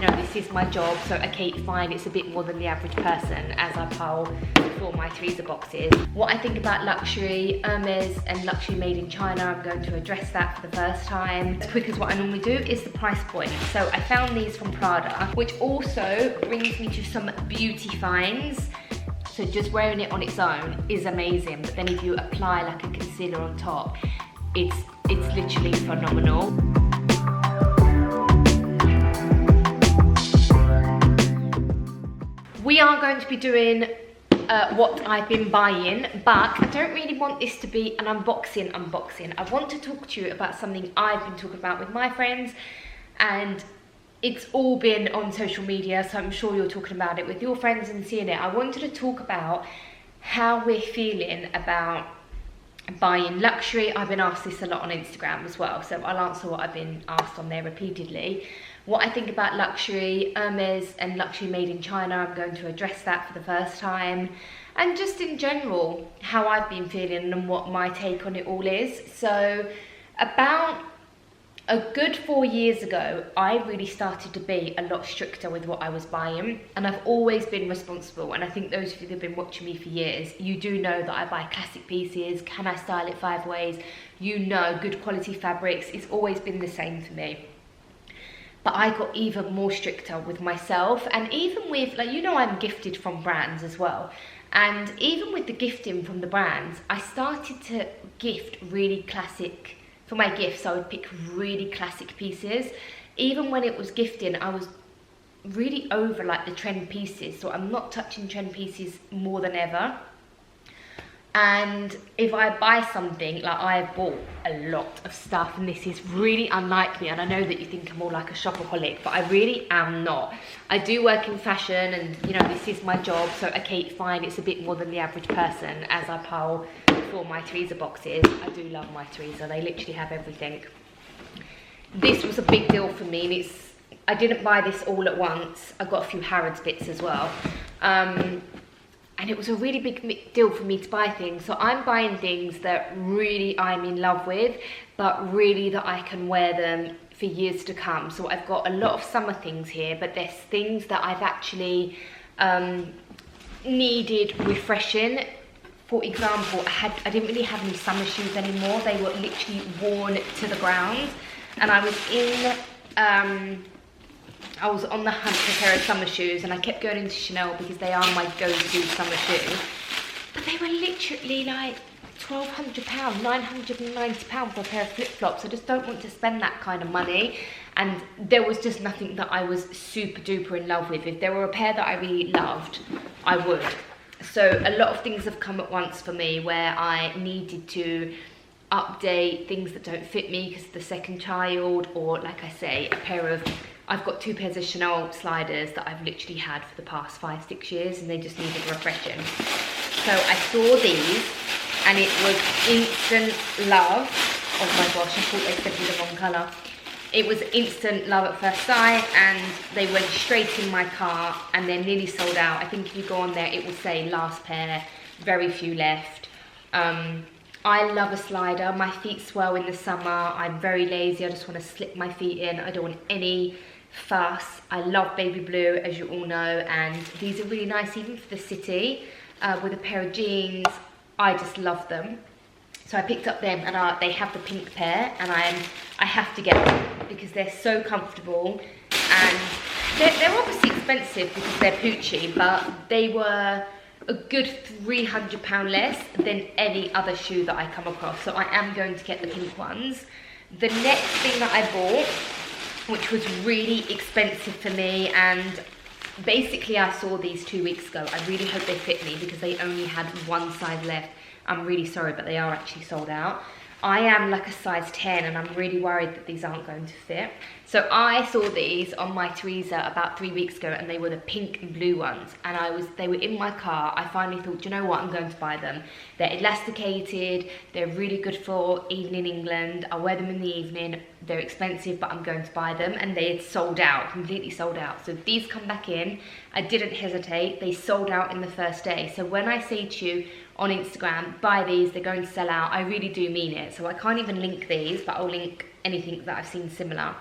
you know, this is my job, so okay, fine, it's a bit more than the average person as I pile for my freezer boxes. What I think about luxury, Hermes and luxury made in China, I'm going to address that for the first time. As quick as what I normally do is the price point. So I found these from Prada, which also brings me to some beauty finds. So just wearing it on its own is amazing, but then if you apply like a concealer on top, it's literally phenomenal. We are going to be doing what I've been buying, but I don't really want this to be an unboxing. I want to talk to you about something I've been talking about with my friends, and it's all been on social media, so I'm sure you're talking about it with your friends and seeing it. I wanted to talk about how we're feeling about buying luxury. I've been asked this a lot on Instagram as well, so I'll answer what I've been asked on there repeatedly. What I think about luxury, Hermes and luxury made in China, I'm going to address that for the first time. And just in general, how I've been feeling and what my take on it all is. So about a good 4 years ago, I really started to be a lot stricter with what I was buying, and I've always been responsible. And I think those of you that have been watching me for years, you do know that I buy classic pieces. Can I style it 5 ways? You know, good quality fabrics. It's always been the same for me. But I got even more stricter with myself, and even with, like, you know, I'm gifted from brands as well. And even with the gifting from the brands, I started to gift really classic. For my gifts, I would pick really classic pieces. Even when it was gifting, I was really over like the trend pieces. So I'm not touching trend pieces more than ever. And if I buy something, like I've bought a lot of stuff, and this is really unlike me, and I know that you think I'm all like a shopaholic, but I really am not. I do work in fashion, and you know, this is my job, so okay, fine, it's a bit more than the average person as I pile for my freezer boxes. I do love my freezer, they literally have everything. This was a big deal for me, and I didn't buy this all at once. I got a few Harrods bits as well. And it was a really big deal for me to buy things. So I'm buying things that really I'm in love with, but really that I can wear them for years to come. So I've got a lot of summer things here, but there's things that I've actually needed refreshing. For example, I didn't really have any summer shoes anymore. They were literally worn to the ground. And I was on the hunt for a pair of summer shoes, and I kept going into Chanel because they are my go-to summer shoes. But they were literally like £1,200, £990 for a pair of flip-flops. I just don't want to spend that kind of money. And there was just nothing that I was super duper in love with. If there were a pair that I really loved, I would. So a lot of things have come at once for me where I needed to update things that don't fit me because of the second child, or like I say, I've got 2 pairs of Chanel sliders that I've literally had for the past 5-6 years, and they just needed refreshing. So I saw these, and it was instant love. Oh my gosh, I thought they sent me the wrong colour. It was instant love at first sight, and they went straight in my cart, and they're nearly sold out. I think if you go on there, it will say last pair, very few left. I love a slider. My feet swell in the summer. I'm very lazy. I just want to slip my feet in. I don't want any fuss. I love baby blue, as you all know, and these are really nice even for the city. With a pair of jeans, I just love them. So I picked up them, and they have the pink pair, and I have to get them because they're so comfortable, and they're obviously expensive because they're Poochie, but they were a good £300 less than any other shoe that I come across. So I am going to get the pink ones. The next thing that I bought, which was really expensive for me, and basically I saw these 2 weeks ago. I really hope they fit me because they only had 1 size left. I'm really sorry, but they are actually sold out. I am like a size 10, and I'm really worried that these aren't going to fit. So I saw these on my Teresa about 3 weeks ago, and they were the pink and blue ones, and they were in my car. I finally thought, do you know what, I'm going to buy them. They're elasticated, they're really good for even in England. I wear them in the evening. They're expensive, but I'm going to buy them, and they had sold out, completely sold out. So these come back in. I didn't hesitate. They sold out in the first day. So when I say to you on Instagram, buy these, they're going to sell out, I really do mean it. So I can't even link these, but I'll link anything that I've seen similar.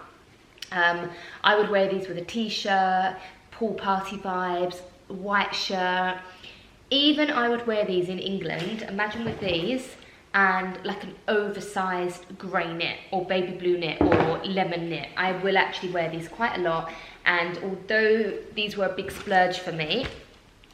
I would wear these with a t-shirt, pool party vibes, white shirt. Even I would wear these in England, imagine with these, and like an oversized grey knit or baby blue knit or lemon knit. I will actually wear these quite a lot, and although these were a big splurge for me,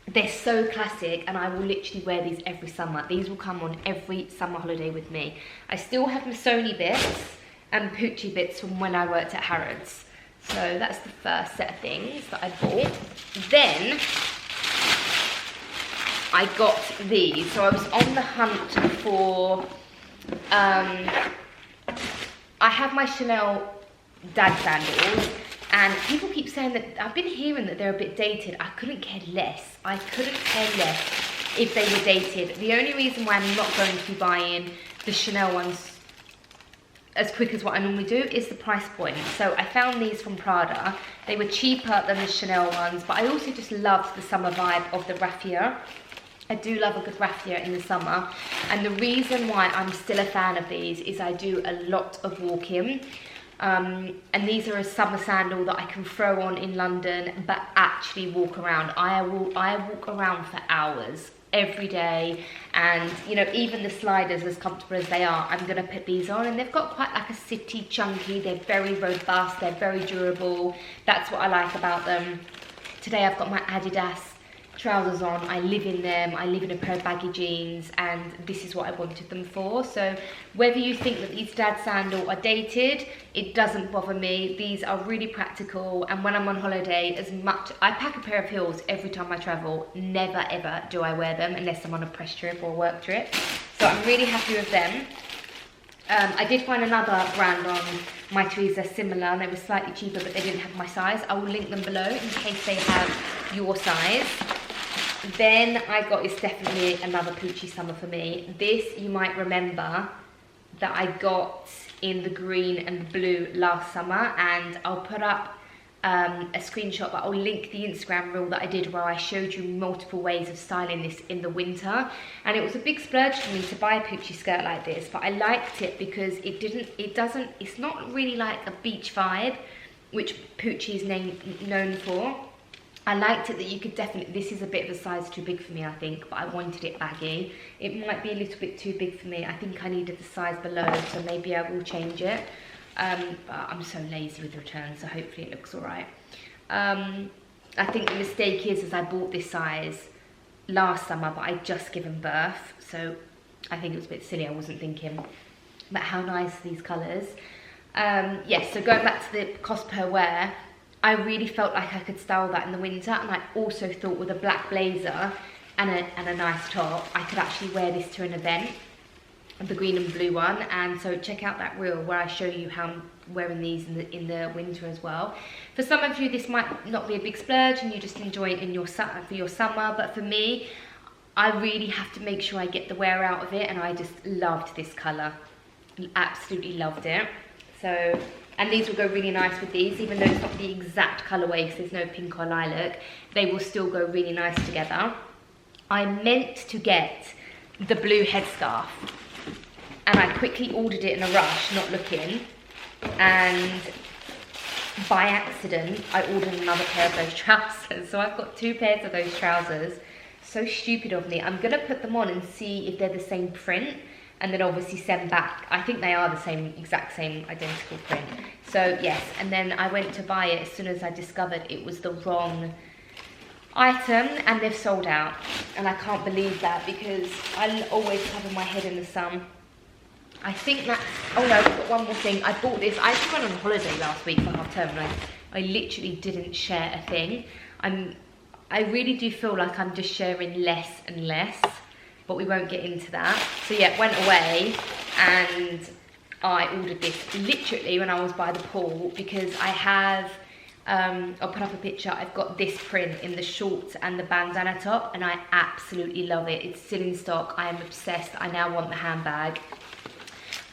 they're so classic, and I will literally wear these every summer. These will come on every summer holiday with me. I still have my Sony bits and Poochie bits from when I worked at Harrods. So that's the first set of things that I bought. Then I got these. So I was on the hunt for, I have my Chanel dad sandals, and people keep saying that, I've been hearing that they're a bit dated. I couldn't care less. I couldn't care less if they were dated. The only reason why I'm not going to be buying the Chanel ones as quick as what I normally do is the price point. So I found these from Prada. They were cheaper than the Chanel ones, but I also just loved the summer vibe of the raffia. I do love a good raffia in the summer. And the reason why I'm still a fan of these is I do a lot of walking. And these are a summer sandal that I can throw on in London, but actually walk around. I walk around for hours every day, and you know, even the sliders, as comfortable as they are, I'm gonna put these on, and they've got quite like a city chunky. They're very robust, they're very durable. That's what I like about them. Today I've got my Adidas trousers on. I live in them. I live in a pair of baggy jeans, and this is what I wanted them for. So whether you think that these dad sandal are dated, it doesn't bother me. These are really practical, and when I'm on holiday, as much I pack a pair of heels every time I travel. Never ever do I wear them unless I'm on a press trip or a work trip. So I'm really happy with them. I did find another brand on my tweezers similar, and they were slightly cheaper, but they didn't have my size. I will link them below in case they have your size. Then I got, it's definitely another Pucci summer for me. This, you might remember that I got in the green and the blue last summer, and I'll put up a screenshot, but I'll link the Instagram reel that I did where I showed you multiple ways of styling this in the winter. And it was a big splurge for me to buy a Pucci skirt like this, but I liked it because it's not really like a beach vibe, which Pucci is known for. I liked it that you could definitely, this is a bit of a size too big for me, I think, but I wanted it baggy. It might be a little bit too big for me. I think I needed the size below, so maybe I will change it. But I'm so lazy with returns, so hopefully it looks all right. I think the mistake is I bought this size last summer, but I'd just given birth, so I think it was a bit silly. I wasn't thinking. But how nice are these colours. Yes, so going back to the cost per wear, I really felt like I could style that in the winter, and I also thought with a black blazer and a nice top, I could actually wear this to an event, the green and blue one. And so check out that reel where I show you how I'm wearing these in the winter as well. For some of you, this might not be a big splurge and you just enjoy it in your for your summer, but for me, I really have to make sure I get the wear out of it, and I just loved this colour. Absolutely loved it. So, and these will go really nice with these, even though it's not the exact colourway because there's no pink or lilac, they will still go really nice together. I meant to get the blue headscarf, and I quickly ordered it in a rush, not looking, and by accident, I ordered another pair of those trousers. So I've got two pairs of those trousers. So stupid of me. I'm gonna put them on and see if they're the same print, and then obviously send back. I think they are the same, exact same identical print. So yes, and then I went to buy it as soon as I discovered it was the wrong item, and they've sold out. And I can't believe that because I always cover my head in the sun. I think that, oh no, I've got one more thing. I bought this, I actually went on holiday last week for half term, and I literally didn't share a thing. I really do feel like I'm just sharing less and less, but we won't get into that. So yeah, went away and I ordered this literally when I was by the pool because I have, I'll put up a picture, I've got this print in the shorts and the bandana top, and I absolutely love it. It's still in stock. I am obsessed. I now want the handbag.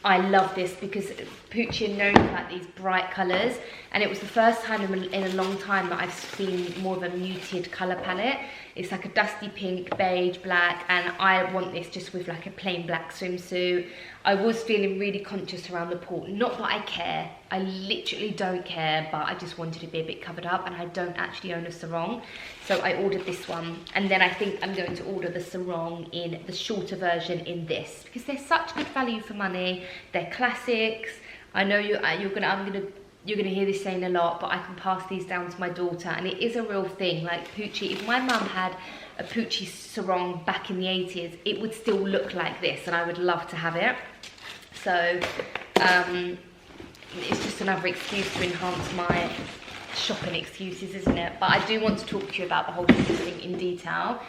I love this because Pucci are known for like these bright colours, and it was the first time in a long time that I've seen more of a muted colour palette. It's like a dusty pink, beige, black, and I want this just with like a plain black swimsuit. I was feeling really conscious around the pool. Not that I care, I literally don't care, but I just wanted to be a bit covered up, and I don't actually own a sarong. So I ordered this one, and then I think I'm going to order the sarong in the shorter version in this, because they're such good value for money. They're classics. I know you're gonna hear this saying a lot, but I can pass these down to my daughter, and it is a real thing. Like Poochie, if my mum had a Pucci sarong back in the 80s, it would still look like this, and I would love to have it. So it's just another excuse to enhance my shopping excuses, isn't it? But I do want to talk to you about the whole thing in detail.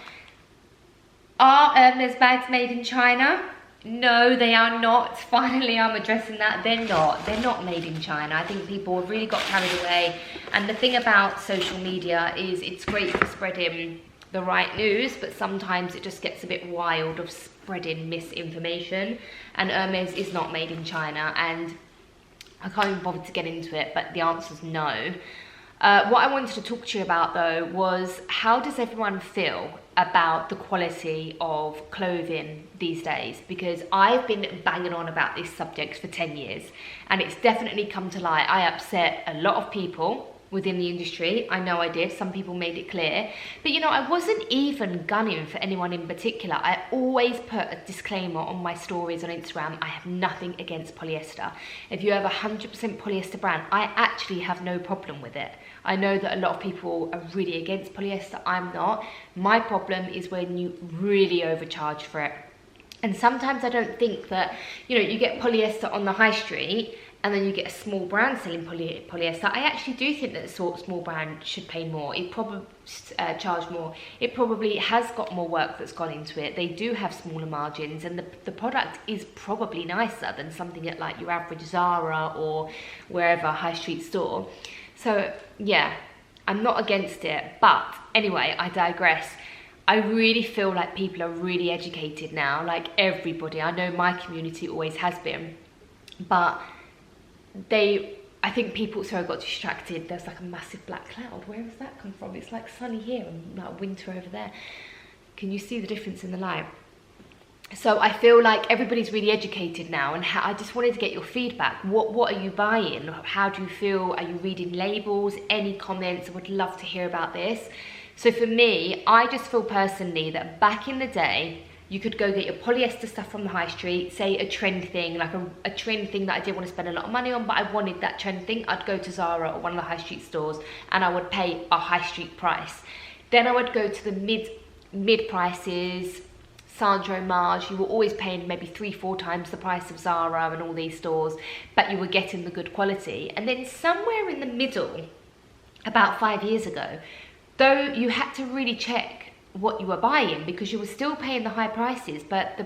Are Hermes bags made in China? No, they are not. Finally, I'm addressing that. They're not. They're not made in China. I think people have really got carried away. And the thing about social media is it's great for spreading the right news, but sometimes it just gets a bit wild of spreading misinformation. And Hermes is not made in China, and I can't even bother to get into it, but the answer's no. What I wanted to talk to you about though was, how does everyone feel about the quality of clothing these days? Because I've been banging on about this subject for 10 years, and it's definitely come to light. I upset a lot of people within the industry. I know I did. Some people made it clear. But you know, I wasn't even gunning for anyone in particular. I always put a disclaimer on my stories on Instagram. I have nothing against polyester. If you have a 100% polyester brand, I actually have no problem with it. I know that a lot of people are really against polyester. I'm not. My problem is when you really overcharge for it. And sometimes I don't think that, you know, you get polyester on the high street and then you get a small brand selling polyester. I actually do think that a small brand should pay more. It probably charge more. It probably has got more work that's gone into it. They do have smaller margins, and the product is probably nicer than something at like your average Zara or wherever high street store. So yeah, I'm not against it. But anyway, I digress. I really feel like people are really educated now, like everybody. I know my community always has been, but I think people, sorry, I got distracted. There's like a massive black cloud. Where does that come from? It's like sunny here and like winter over there. Can you see the difference in the light? So I feel like everybody's really educated now, and I just wanted to get your feedback. What are you buying? How do you feel? Are you reading labels? Any comments? I would love to hear about this. So for me, I just feel personally that back in the day, you could go get your polyester stuff from the high street, say a trend thing, like a trend thing that I didn't want to spend a lot of money on, but I wanted that trend thing. I'd go to Zara or one of the high street stores, and I would pay a high street price. Then I would go to the mid prices, Sandro, Marge. You were always paying maybe 3-4 times the price of Zara and all these stores, but you were getting the good quality. And then somewhere in the middle, about 5 years ago, though, you had to really check what you were buying, because you were still paying the high prices, but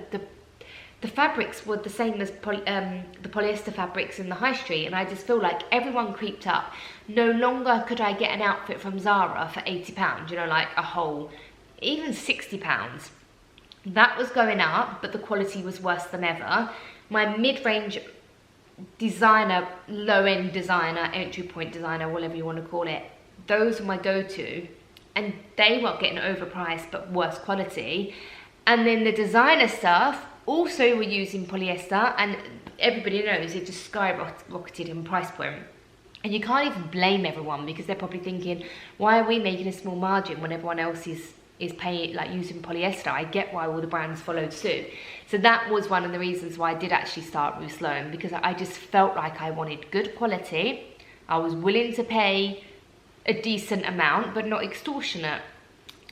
the fabrics were the same as the polyester fabrics in the high street. And I just feel like everyone creeped up. No longer could I get an outfit from Zara for £80, you know, like a whole, even £60. That was going up, but the quality was worse than ever. My mid-range designer, low-end designer, entry point designer, whatever you want to call it, those were my go-to. And they were getting overpriced but worse quality. And then the designer stuff also were using polyester, and everybody knows it just skyrocketed in price point. And you can't even blame everyone, because they're probably thinking, why are we making a small margin when everyone else is paying, like, using polyester? I get why all the brands followed suit. So that was one of the reasons why I did actually start Rue Sloane, because I just felt like I wanted good quality. I was willing to pay a decent amount, but not extortionate.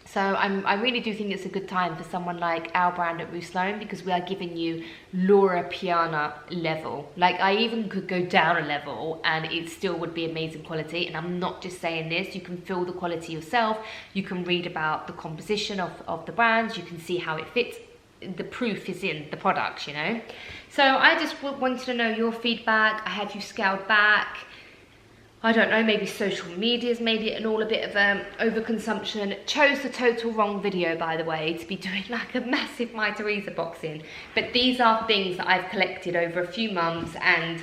So I really do think it's a good time for someone like our brand at Rue Sloane, because we are giving you Laura Piana level. Like, I even could go down a level and it still would be amazing quality. And I'm not just saying this, you can feel the quality yourself. You can read about the composition of the brands. You can see how it fits. The proof is in the products, you know. So I just wanted to know your feedback. I had you scaled back. I don't know, maybe social media's made it all a bit of overconsumption. Chose the total wrong video, by the way, to be doing like a massive My Teresa boxing. But these are things that I've collected over a few months, and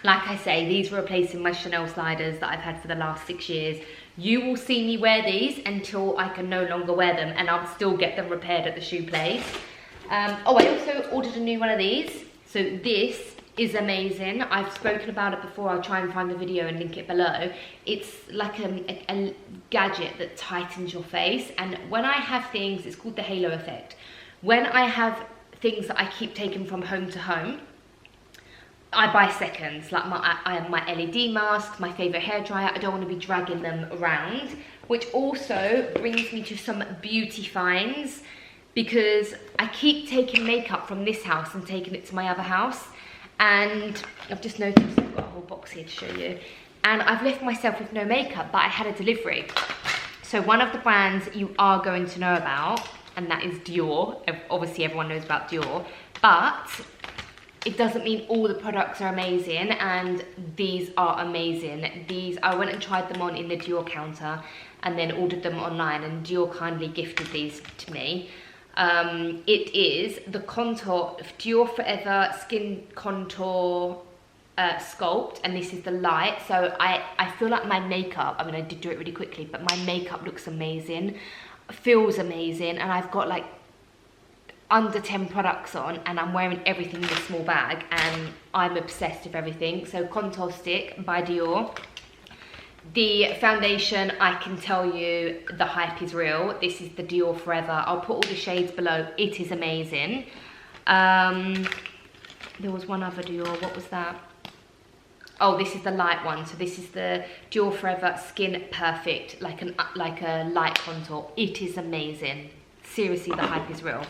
like I say, these were replacing my Chanel sliders that I've had for the last 6 years. You will see me wear these until I can no longer wear them, and I'll still get them repaired at the shoe place. Oh, I also ordered a new one of these. So this is amazing. I've spoken about it before. I'll try and find the video and link it below. It's like a gadget that tightens your face, and when I have things, it's called the halo effect. When I have things that I keep taking from home to home, I buy seconds, like I have my LED mask, my favourite hairdryer. I don't want to be dragging them around, which also brings me to some beauty finds, because I keep taking makeup from this house and taking it to my other house, and I've just noticed I've got a whole box here to show you, and I've left myself with no makeup, but I had a delivery. So one of the brands you are going to know about, and that is Dior. Obviously everyone knows about Dior, but it doesn't mean all the products are amazing, and these are amazing. These, I went and tried them on in the Dior counter and then ordered them online, and Dior kindly gifted these to me. It is the Contour Dior Forever Skin Contour Sculpt, and this is the light. So I feel like my makeup, I mean I did do it really quickly, but my makeup looks amazing, feels amazing, and I've got like under 10 products on, and I'm wearing everything in this small bag, and I'm obsessed with everything. So Contour Stick by Dior. The foundation, I can tell you the hype is real. This is the Dior Forever. I'll put all the shades below. It is amazing. There was one other Dior, what was that? Oh, this is the light one. So this is the Dior Forever Skin Perfect, like a light contour. It is amazing. Seriously, the hype is real.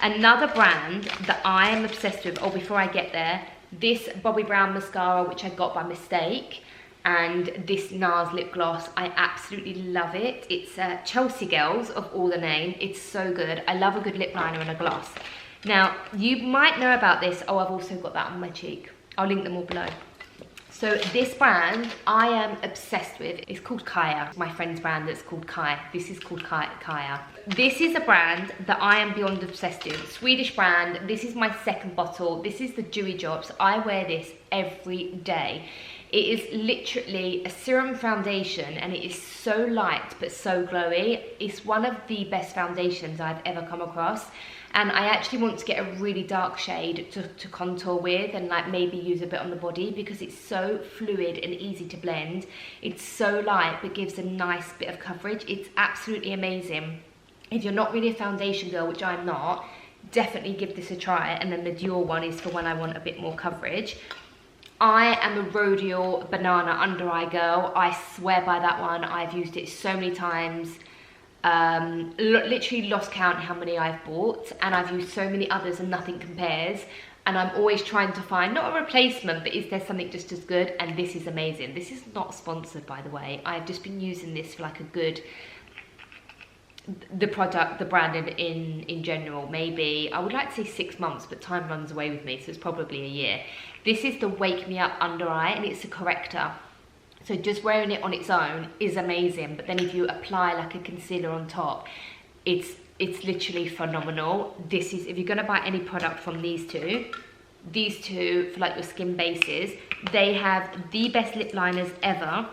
Another brand that I am obsessed with, before I get there, this Bobbi Brown mascara, which I got by mistake, and this NARS lip gloss, I absolutely love it. It's Chelsea Girls, of all the name. It's so good. I love a good lip liner and a gloss. Now, you might know about this. Oh, I've also got that on my cheek. I'll link them all below. So this brand I am obsessed with. It's called Caia. My friend's brand that's called Caia. This is called Caia. This is a brand that I am beyond obsessed with. Swedish brand. This is my second bottle. This is the Dewy Drops. I wear this every day. It is literally a serum foundation, and it is so light but so glowy. It's one of the best foundations I've ever come across. And I actually want to get a really dark shade to contour with, and like maybe use a bit on the body, because it's so fluid and easy to blend. It's so light but gives a nice bit of coverage. It's absolutely amazing. If you're not really a foundation girl, which I'm not, definitely give this a try. And then the Dior one is for when I want a bit more coverage. I am a Rodial Banana Under Eye girl. I swear by that one. I've used it so many times. Literally lost count how many I've bought, and I've used so many others and nothing compares. And I'm always trying to find, not a replacement, but is there something just as good? And this is amazing. This is not sponsored, by the way. I've just been using this for like a good, the brand in general, maybe, I would like to say 6 months, but time runs away with me, so it's probably a year. This is the Wake Me Up Under Eye, and it's a corrector. So just wearing it on its own is amazing, but then if you apply like a concealer on top, it's literally phenomenal. This is, if you're gonna buy any product from these two for like your skin bases, they have the best lip liners ever.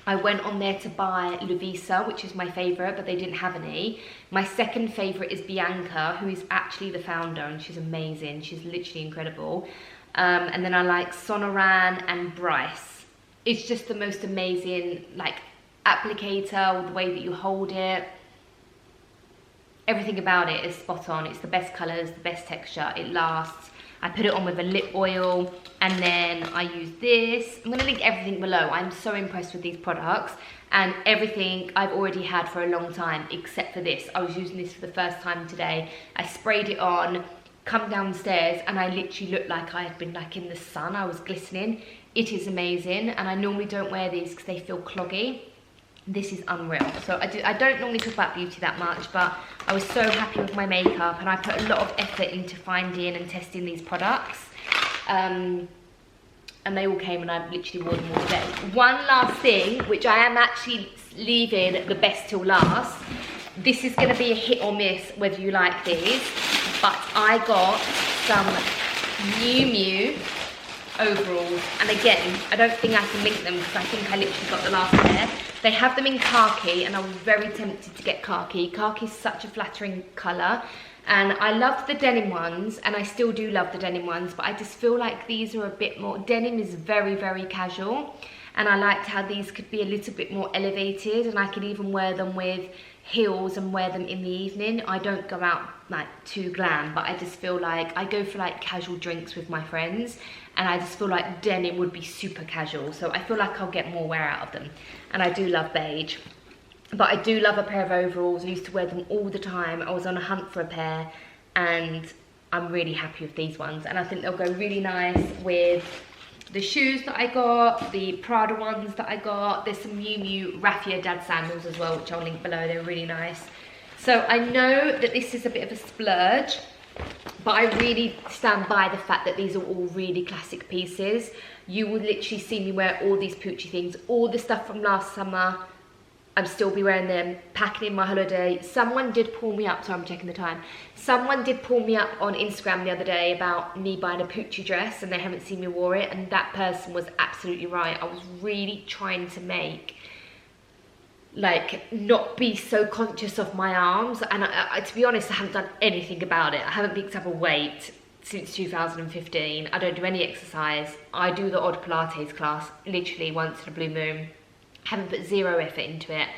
I went on there to buy Lovisa, which is my favorite, but they didn't have any. My second favorite is Bianca, who is actually the founder, and she's amazing. She's literally incredible. And then I like Sororan and Bryce. It's just the most amazing, like, applicator, the way that you hold it. Everything about it is spot on. It's the best colours, the best texture, it lasts. I put it on with a lip oil, and then I use this. I'm gonna link everything below. I'm so impressed with these products, and everything I've already had for a long time, except for this. I was using this for the first time today. I sprayed it on, come downstairs, and I literally looked like I had been like in the sun. I was glistening. It is amazing, and I normally don't wear these because they feel cloggy. This is unreal. So I don't normally talk about beauty that much, but I was so happy with my makeup, and I put a lot of effort into finding and testing these products. And they all came, and I literally wore them all today. One last thing, which I am actually leaving the best till last. This is gonna be a hit or miss whether you like these, but I got some Miu Miu overalls, and again, I don't think I can link them because I think I literally got the last pair. They have them in khaki, and I was very tempted to get khaki. Khaki is such a flattering colour. And I loved the denim ones, and I still do love the denim ones, but I just feel like these are a bit more, denim is very, very casual, and I liked how these could be a little bit more elevated, and I could even wear them with heels and wear them in the evening. I don't go out like too glam, but I just feel like I go for like casual drinks with my friends, and I just feel like denim would be super casual, so I feel like I'll get more wear out of them. And I do love beige. But I do love a pair of overalls. I used to wear them all the time. I was on a hunt for a pair, and I'm really happy with these ones. And I think they'll go really nice with the shoes that I got, the Prada ones that I got. There's some Miu Miu Raffia Dad sandals as well, which I'll link below. They're really nice. So I know that this is a bit of a splurge, but I really stand by the fact that these are all really classic pieces. You will literally see me wear all these Poochie things, all the stuff from last summer. I'm still be wearing them, packing in my holiday. Someone did pull me up, so I'm checking the time. Someone did pull me up on Instagram the other day about me buying a Pucci dress, and they haven't seen me wear it, and that person was absolutely right. I was really trying to make, like, not be so conscious of my arms, and to be honest, I haven't done anything about it. I haven't picked up a weight since 2015. I don't do any exercise. I do the odd Pilates class, literally once in a blue moon. Haven't put zero effort into it,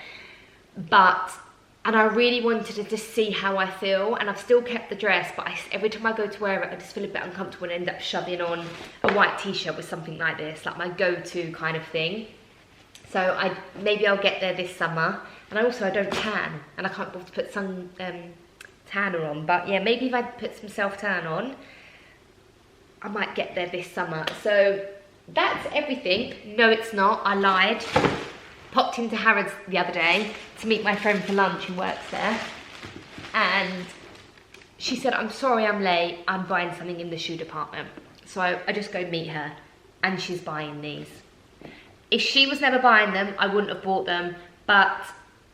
and I really wanted to just see how I feel, and I've still kept the dress, but every time I go to wear it, I just feel a bit uncomfortable and end up shoving on a white t-shirt with something like this, like my go-to kind of thing. So maybe I'll get there this summer, and I don't tan, and I can't bother to put some tanner on, but yeah, maybe if I put some self-tan on, I might get there this summer. So that's everything. No, it's not, I lied. Popped into Harrods the other day to meet my friend for lunch who works there, and she said, I'm sorry I'm late, I'm buying something in the shoe department. So I just go meet her, and she's buying these. If she was never buying them, I wouldn't have bought them, but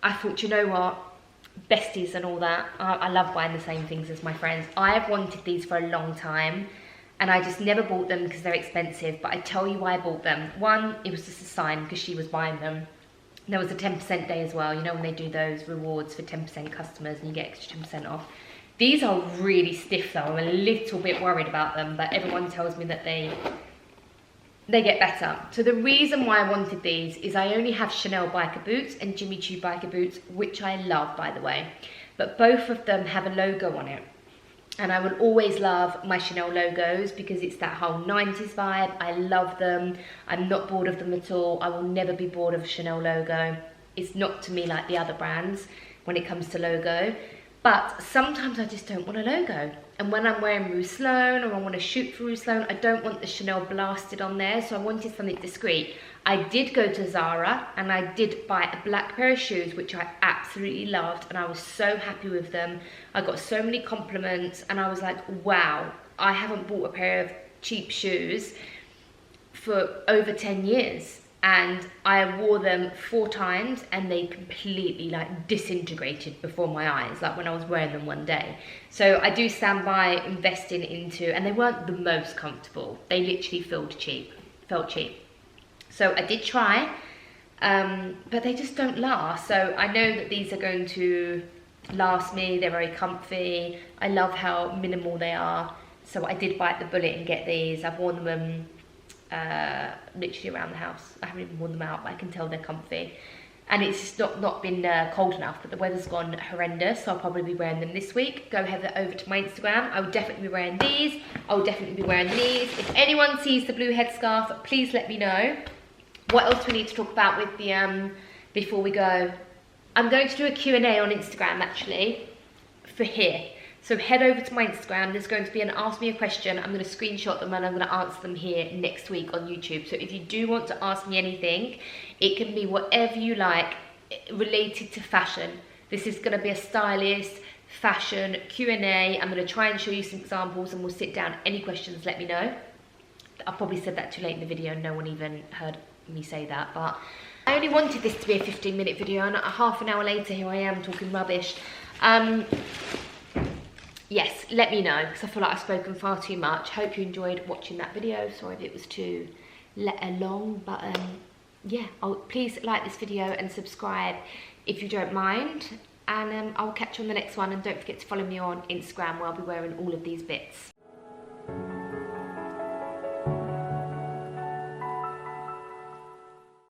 I thought, you know what, besties and all that, I love buying the same things as my friends. I have wanted these for a long time, and I just never bought them because they're expensive, but I tell you why I bought them. One, it was just a sign because she was buying them. There was a 10% day as well, you know when they do those rewards for 10% customers and you get extra 10% off. These are really stiff though, I'm a little bit worried about them, but everyone tells me that they get better. So the reason why I wanted these is I only have Chanel biker boots and Jimmy Choo biker boots, which I love by the way, but both of them have a logo on it. And I will always love my Chanel logos because it's that whole 90s vibe. I love them. I'm not bored of them at all. I will never be bored of a Chanel logo. It's not to me like the other brands when it comes to logo. But sometimes I just don't want a logo. And when I'm wearing Rue Sloane or I want to shoot for Rue Sloane, I don't want the Chanel blasted on there. So I wanted something discreet. I did go to Zara and I did buy a black pair of shoes, which I absolutely loved, and I was so happy with them. I got so many compliments, and I was like, wow, I haven't bought a pair of cheap shoes for over 10 years. And I wore them 4 times and they completely like disintegrated before my eyes, like when I was wearing them one day. So I do stand by investing into, and they weren't the most comfortable. They literally felt cheap. So I did try, but they just don't last. So I know that these are going to last me. They're very comfy. I love how minimal they are. So I did bite the bullet and get these. I've worn them literally around the house. I haven't even worn them out, but I can tell they're comfy. And it's just not been cold enough, but the weather's gone horrendous, so I'll probably be wearing them this week. Go head over to my Instagram. I will definitely be wearing these. I will definitely be wearing these. If anyone sees the blue headscarf, please let me know. What else do we need to talk about with the before we go? I'm going to do a Q&A on Instagram actually for here. So head over to my Instagram. There's going to be an ask me a question. I'm going to screenshot them and I'm going to answer them here next week on YouTube. So if you do want to ask me anything, it can be whatever you like related to fashion. This is going to be a stylist, fashion, Q&A. I'm going to try and show you some examples and we'll sit down. Any questions, let me know. I probably said that too late in the video. No one even heard me say that, but I only wanted this to be a 15-minute video, and a half an hour later here I am talking rubbish. Yes, let me know, because I feel like I've spoken far too much. Hope you enjoyed watching that video. Sorry if it was too long, but yeah, please like this video and subscribe if you don't mind. and I'll catch you on the next one, and don't forget to follow me on Instagram where I'll be wearing all of these bits.